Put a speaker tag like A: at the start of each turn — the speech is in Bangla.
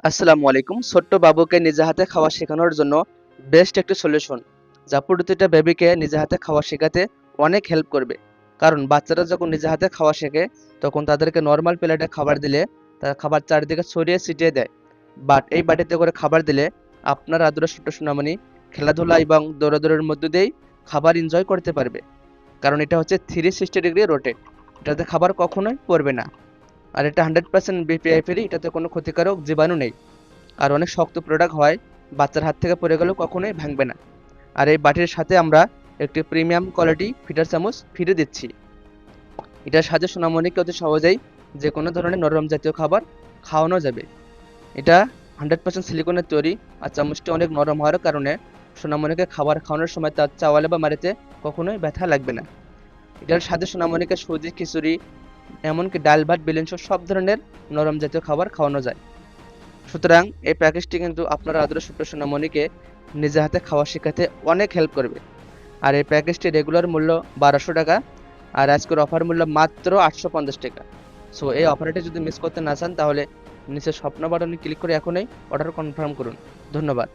A: আসসালামু আলাইকুম। ছোট্ট বাবুকে নিজে হাতে খাওয়া শেখানোর জন্য বেস্ট একটি সলিউশন, যা প্রতিটা বেবিকে নিজে হাতে খাওয়া শেখাতে অনেক হেল্প করবে। কারণ বাচ্চারা যখন নিজে হাতে খাওয়া শেখে, তখন তাদেরকে নর্মাল প্লেটে খাবার দিলে তারা খাবার চারিদিকে ছড়িয়ে ছিটিয়ে দেয়। বাট এই বাটিতে করে খাবার দিলে আপনার আদরের ছোট্ট সোনামণি খেলাধুলা এবং দৌড়াদৌড়ির মধ্য দিয়েই খাবার এনজয় করতে পারবে। কারণ এটা হচ্ছে 360 ডিগ্রি রোটেট, এটাতে খাবার কখনোই পড়বে না। আর এটা 100% বিপিআই ফ্রি, এটাতে কোনো ক্ষতিকারক জীবাণু নেই। আর অনেক শক্ত প্রোডাক্ট হয়, বাচ্চার হাত থেকে পড়ে গেলেও কখনোই ভাঙবে না। আর এই বাটির সাথে আমরা একটি প্রিমিয়াম কোয়ালিটি ফিডার চামচ ফ্রি দিচ্ছি। এটার সাথে সোনামণিকে অতি সহজেই যে কোনো ধরনের নরম জাতীয় খাবার খাওয়ানো যাবে। এটা 100% সিলিকনের তৈরি, আর চামচটি অনেক নরম হওয়ার কারণে সোনামণিকে খাবার খাওয়ানোর সময় তার চাওয়ালে বা মাড়িতে কখনোই ব্যথা লাগবে না। এটার সাথে সোনামণিকে সুজি, খিচুড়ি, এমনকি ডাল ভাত, বিলিন সব ধরনের নরম জাতীয় খাবার খাওয়ানো যায়। সুতরাং এই প্যাকেজটি কিন্তু আপনার আদরের ছোট্ট সোনামণিকে নিজে হাতে খাওয়া শেখাতে অনেক হেল্প করবে। আর এই প্যাকেজটি রেগুলার মূল্য 1200 টাকা, আর আজকের অফার মূল্য মাত্র 850 টাকা। সো এই অফারটি যদি মিস করতে না চান, তাহলে নিচে স্বপ্ন বাটনে ক্লিক করে এখনই অর্ডার কনফার্ম করুন। ধন্যবাদ।